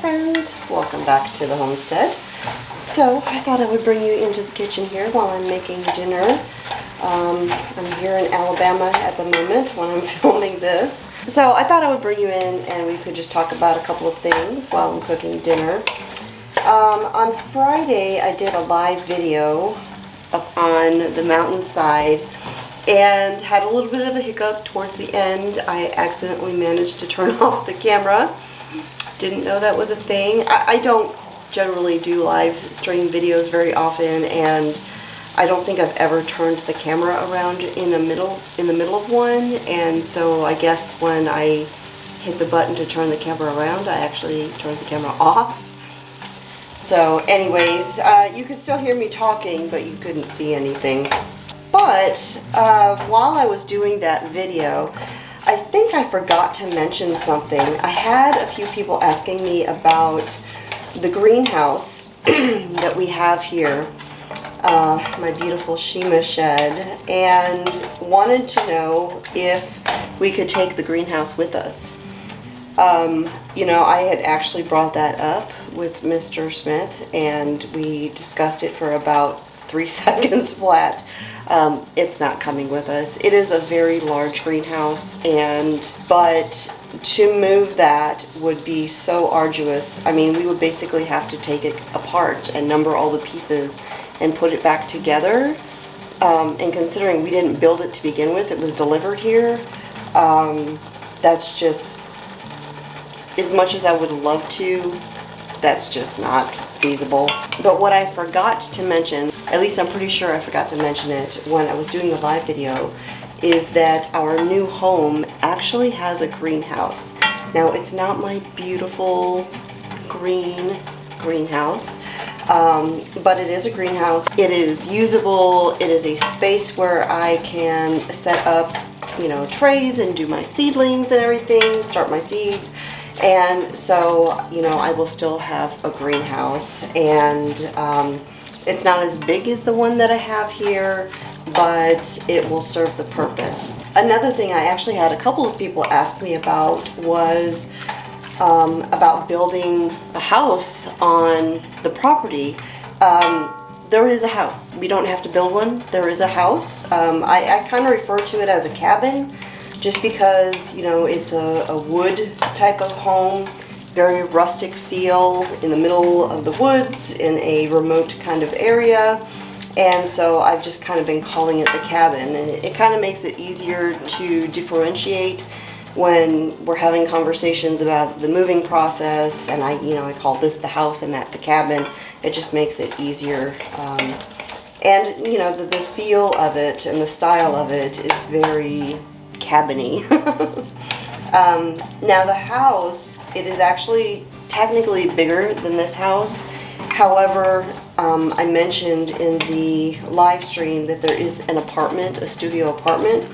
friends, welcome back to the homestead. So I thought I would bring you into the kitchen here while I'm making dinner. I'm here in Alabama at the moment when I'm filming this. So I thought I would bring you in and we could just talk about a couple of things while I'm cooking dinner. On Friday I did a live video up on the mountainside and had a little bit of a hiccup towards the end. I accidentally managed to turn off the camera. Didn't know that was a thing. I don't generally do live stream videos very often, and I don't think I've ever turned the camera around in the middle of one, and so I guess when I hit the button to turn the camera around, I actually turned the camera off. So anyways, you could still hear me talking, but you couldn't see anything. But while I was doing that video, I think I forgot to mention something. I had a few people asking me about the greenhouse that we have here, my beautiful Shima shed, and wanted to know if we could take the greenhouse with us. You know, I had actually brought that up with Mr. Smith and we discussed it for about 3 seconds flat. It's not coming with us. It is a very large greenhouse, but to move that would be so arduous. I mean, we would basically have to take it apart and number all the pieces and put it back together. And considering we didn't build it to begin with, it was delivered here. That's just, as much as I would love to, that's just not feasible. But what I forgot to mention, at least I'm pretty sure I forgot to mention it when I was doing the live video, is that our new home actually has a greenhouse. Now, it's not my beautiful greenhouse, but it is a greenhouse. It is usable. It is a space where I can set up, you know, trays and do my seedlings and everything, start my seeds. And so, you know, I will still have a greenhouse, and it's not as big as the one that I have here, but it will serve the purpose. Another thing I actually had a couple of people ask me about was about building a house on the property. There is a house. We don't have to build one. There is a house. I kind of refer to it as a cabin, just because, you know, it's a wood type of home, very rustic feel in the middle of the woods in a remote kind of area. And so I've just kind of been calling it the cabin, and it kind of makes it easier to differentiate when we're having conversations about the moving process. And I call this the house and that the cabin. It just makes it easier. And you know, the feel of it and the style of it is very cabiny. Now the house, it is actually technically bigger than this house. However, I mentioned in the live stream that there is an apartment, a studio apartment,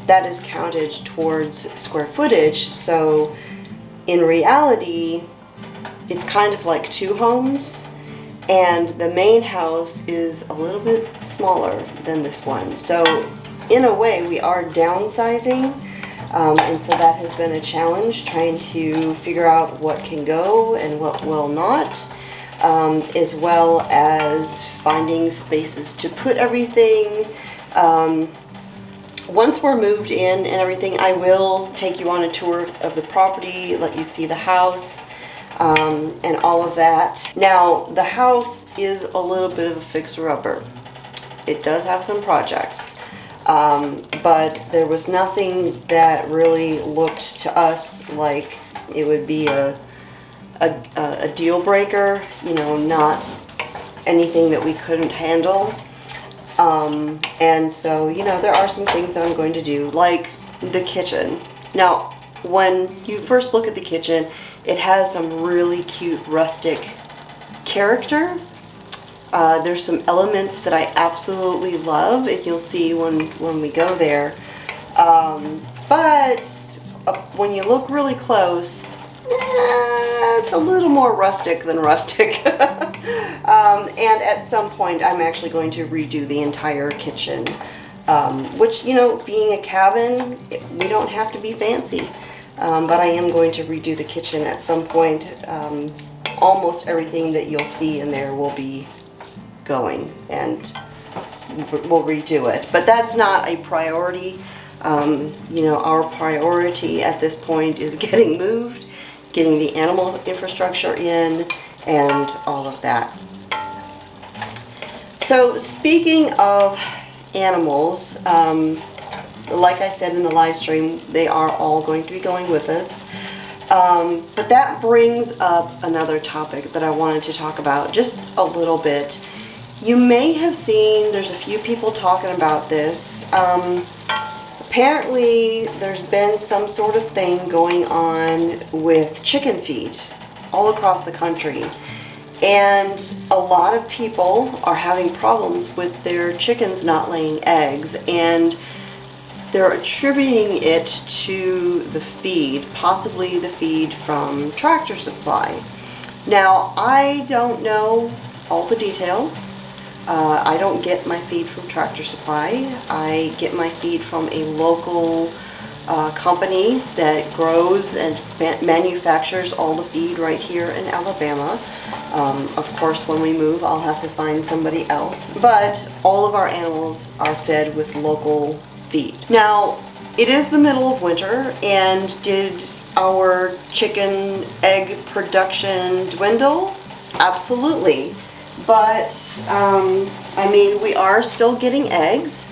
that is counted towards square footage. So in reality, it's kind of like 2 homes, and the main house is a little bit smaller than this one. So in a way, we are downsizing, and so that has been a challenge, trying to figure out what can go and what will not, as well as finding spaces to put everything. Once we're moved in and everything, I will take you on a tour of the property, let you see the house, and all of that. Now, the house is a little bit of a fixer-upper. It does have some projects. But there was nothing that really looked to us like it would be a deal breaker, you know, not anything that we couldn't handle. And so, you know, there are some things that I'm going to do, like the kitchen. Now, when you first look at the kitchen, it has some really cute rustic character. There's some elements that I absolutely love, and you'll see when we go there. But when you look really close, it's a little more rustic than rustic. And at some point, I'm actually going to redo the entire kitchen, which, you know, being a cabin, we don't have to be fancy. But I am going to redo the kitchen at some point. almost everything that you'll see in there will be going, and we'll redo it. But that's not a priority. You know, our priority at this point is getting moved, getting the animal infrastructure in, and all of that. So speaking of animals, like I said in the live stream, they are all going to be going with us. But that brings up another topic that I wanted to talk about just a little bit. You may have seen, there's a few people talking about this. Apparently there's been some sort of thing going on with chicken feed all across the country. And a lot of people are having problems with their chickens not laying eggs, and they're attributing it to the feed, possibly the feed from Tractor Supply. Now, I don't know all the details. I don't get my feed from Tractor Supply. I get my feed from a local company that grows and manufactures all the feed right here in Alabama. Of course, when we move, I'll have to find somebody else. But all of our animals are fed with local feed. Now, it is the middle of winter, and did our chicken egg production dwindle? Absolutely. But, I mean, we are still getting eggs.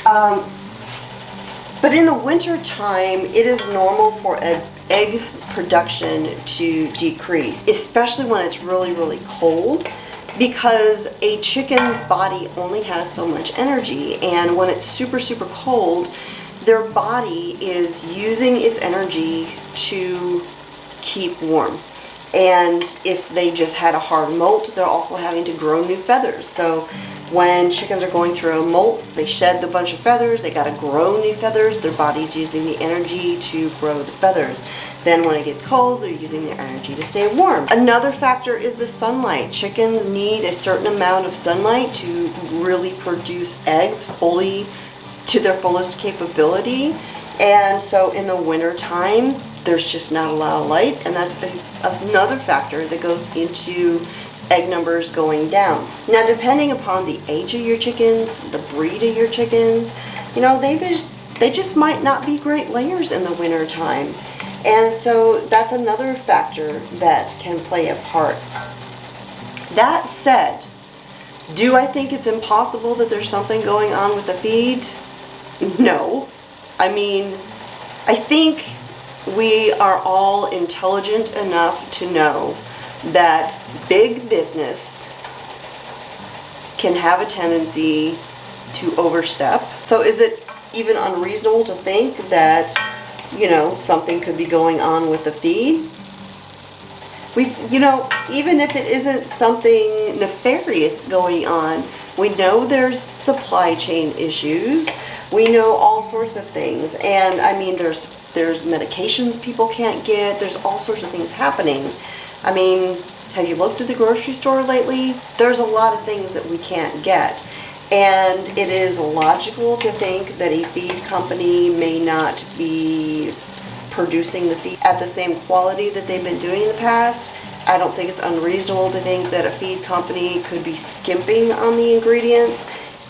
But in the winter time, it is normal for egg production to decrease, especially when it's really, really cold, because a chicken's body only has so much energy, and when it's super, super cold, their body is using its energy to keep warm. And if they just had a hard molt, they're also having to grow new feathers. So when chickens are going through a molt, they shed the bunch of feathers, they gotta grow new feathers, their body's using the energy to grow the feathers. Then when it gets cold, they're using their energy to stay warm. Another factor is the sunlight. Chickens need a certain amount of sunlight to really produce eggs fully to their fullest capability. And so in the winter time, there's just not a lot of light, and that's another factor that goes into egg numbers going down. Now, depending upon the age of your chickens, the breed of your chickens, you know, they just might not be great layers in the winter time. And so that's another factor that can play a part. That said, do I think it's impossible that there's something going on with the feed? No. I mean, I think we are all intelligent enough to know that big business can have a tendency to overstep. So is it even unreasonable to think that, you know, something could be going on with the feed? You know, even if it isn't something nefarious going on, we know there's supply chain issues. We know all sorts of things. And I mean, there's medications people can't get. There's all sorts of things happening. I mean, have you looked at the grocery store lately? There's a lot of things that we can't get. And it is logical to think that a feed company may not be producing the feed at the same quality that they've been doing in the past. I don't think it's unreasonable to think that a feed company could be skimping on the ingredients.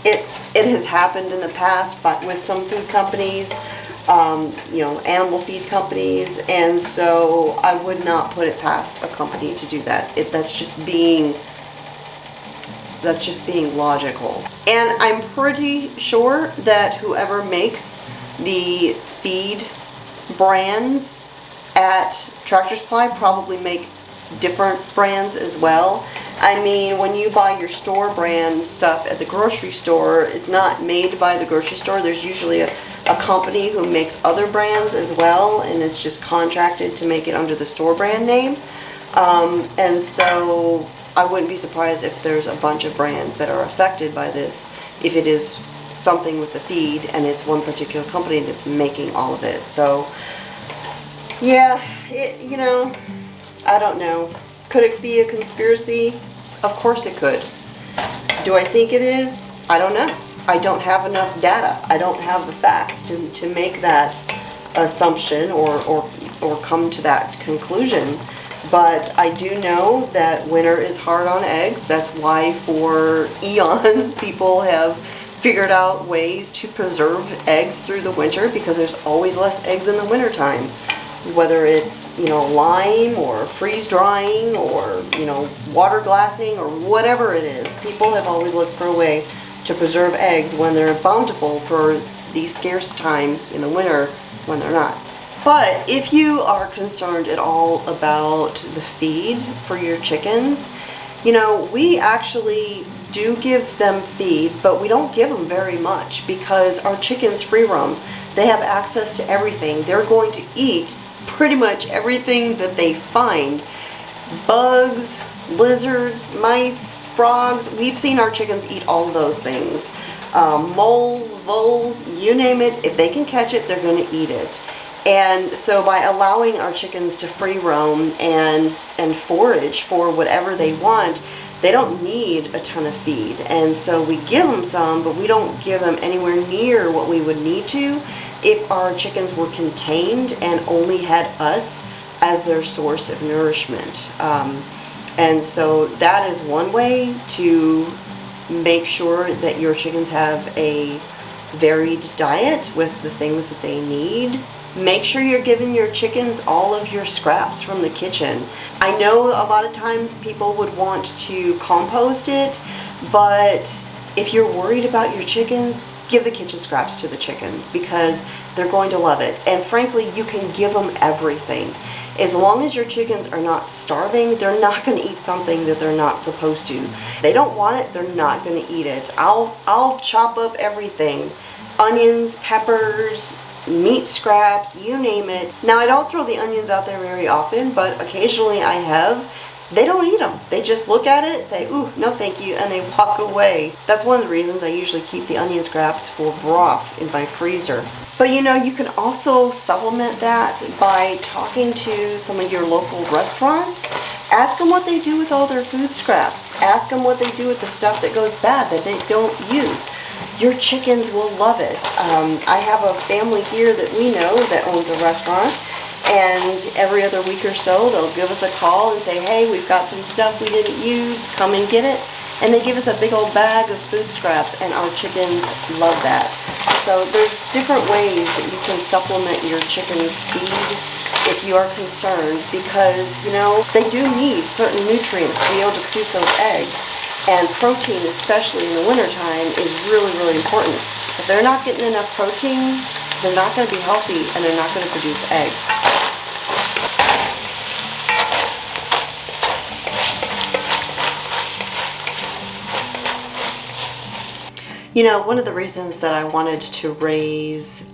It has happened in the past, but with some food companies, you know, animal feed companies, and so I would not put it past a company to do that. That's just being logical. And I'm pretty sure that whoever makes the feed brands at Tractor Supply probably make different brands as well. I mean, when you buy your store brand stuff at the grocery store, it's not made by the grocery store. There's usually a company who makes other brands as well, and it's just contracted to make it under the store brand name. And so I wouldn't be surprised if there's a bunch of brands that are affected by this, if it is something with the feed and it's one particular company that's making all of it. So yeah, you know, I don't know. Could it be a conspiracy? Of course it could. Do I think it is? I don't know. I don't have enough data. I don't have the facts to make that assumption or come to that conclusion. But I do know that winter is hard on eggs. That's why for eons people have figured out ways to preserve eggs through the winter, because there's always less eggs in the wintertime. Whether it's, lime or freeze drying or, water glassing or whatever it is, people have always looked for a way to preserve eggs when they're bountiful for the scarce time in the winter when they're not. But if you are concerned at all about the feed for your chickens, we actually do give them feed, but we don't give them very much because our chickens free roam. They have access to everything. They're going to eat pretty much everything that they find. Bugs, lizards, mice, frogs. We've seen our chickens eat all of those things. Moles, voles, you name it. If they can catch it, they're going to eat it. And so by allowing our chickens to free roam and forage for whatever they want, they don't need a ton of feed. And so we give them some, but we don't give them anywhere near what we would need to if our chickens were contained and only had us as their source of nourishment. And so that is one way to make sure that your chickens have a varied diet with the things that they need. Make sure you're giving your chickens all of your scraps from the kitchen. I know a lot of times people would want to compost it, but if you're worried about your chickens, give the kitchen scraps to the chickens because they're going to love it. And frankly, you can give them everything. As long as your chickens are not starving, they're not going to eat something that they're not supposed to. They don't want it, they're not going to eat it. I'll chop up everything. Onions, peppers, meat scraps, you name it. Now I don't throw the onions out there very often, but occasionally I have. They don't eat them. They just look at it and say, ooh, no thank you, and they walk away. That's one of the reasons I usually keep the onion scraps for broth in my freezer. But you can also supplement that by talking to some of your local restaurants. Ask them what they do with all their food scraps. Ask them what they do with the stuff that goes bad that they don't use. Your chickens will love it. I have a family here that we know that owns a restaurant, and every other week or so they'll give us a call and say, hey, we've got some stuff we didn't use, come and get it. And they give us a big old bag of food scraps, and our chickens love that. So there's different ways that you can supplement your chickens' feed if you are concerned, because they do need certain nutrients to be able to produce those eggs. And protein, especially in the wintertime, is really, really important. If they're not getting enough protein, they're not going to be healthy and they're not going to produce eggs. One of the reasons that I wanted to raise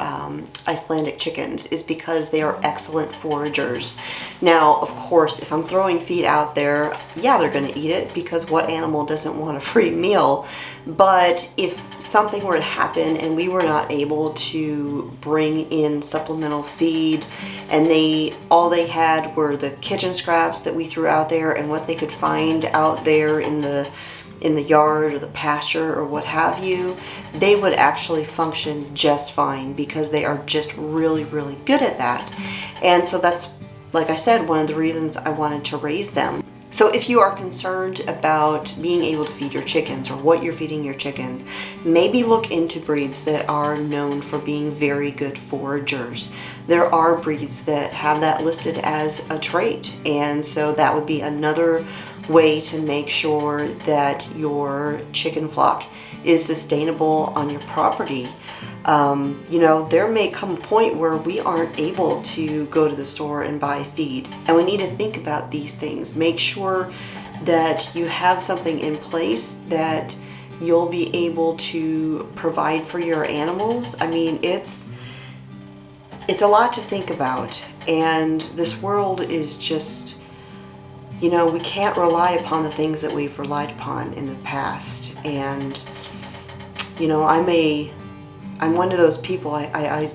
Icelandic chickens is because they are excellent foragers. Now, of course, if I'm throwing feed out there, yeah, they're going to eat it, because what animal doesn't want a free meal? But if something were to happen and we were not able to bring in supplemental feed, and all they had were the kitchen scraps that we threw out there and what they could find out there in the yard or the pasture or what have you, they would actually function just fine because they are just really, really good at that. And so that's, like I said, one of the reasons I wanted to raise them. So if you are concerned about being able to feed your chickens or what you're feeding your chickens, maybe look into breeds that are known for being very good foragers. There are breeds that have that listed as a trait, and so that would be another way to make sure that your chicken flock is sustainable on your property. There may come a point where we aren't able to go to the store and buy feed, and we need to think about these things. Make sure that you have something in place that you'll be able to provide for your animals. I mean, it's a lot to think about, and this world is just, we can't rely upon the things that we've relied upon in the past. And I'm one of those people, I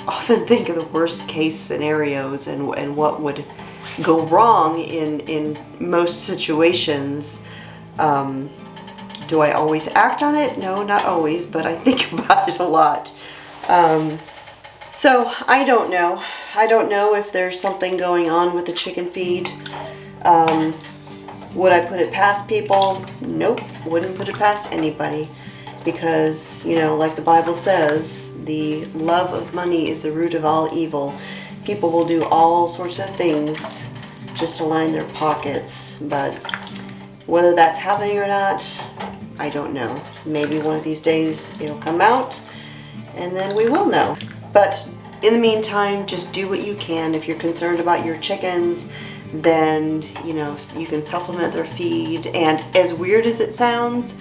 often think of the worst case scenarios and what would go wrong in most situations. Do I always act on it? No, not always, but I think about it a lot. So I don't know. I don't know if there's something going on with the chicken feed. Would I put it past people? Nope, wouldn't put it past anybody. Because, you know, like the Bible says, the love of money is the root of all evil. People will do all sorts of things just to line their pockets. But whether that's happening or not, I don't know. Maybe one of these days it'll come out and then we will know. But in the meantime, just do what you can. If you're concerned about your chickens, then, you know, you can supplement their feed. And as weird as it sounds,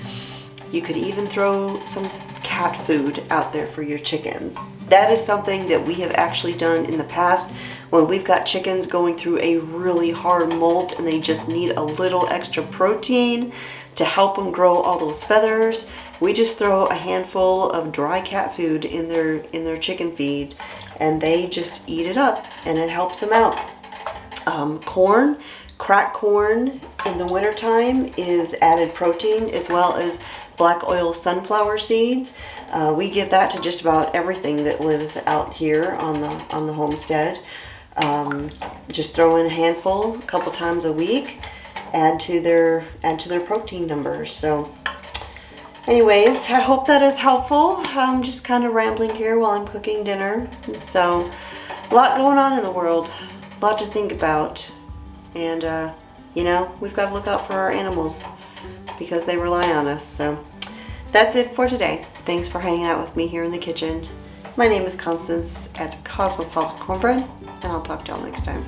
you could even throw some cat food out there for your chickens. That is something that we have actually done in the past when we've got chickens going through a really hard molt and they just need a little extra protein to help them grow all those feathers. We just throw a handful of dry cat food in their chicken feed and they just eat it up and it helps them out. Corn, cracked corn in the wintertime is added protein, as well as black oil sunflower seeds. We give that to just about everything that lives out here on the homestead. Just throw in a handful a couple times a week, add to their protein numbers. So anyways, I hope that is helpful. I'm just kind of rambling here while I'm cooking dinner. So a lot going on in the world, a lot to think about. And you know, we've got to look out for our animals because they rely on us. So that's it for today. Thanks for hanging out with me here in the kitchen. My name is Constance at Cosmopolitan Cornbread, and I'll talk to y'all next time.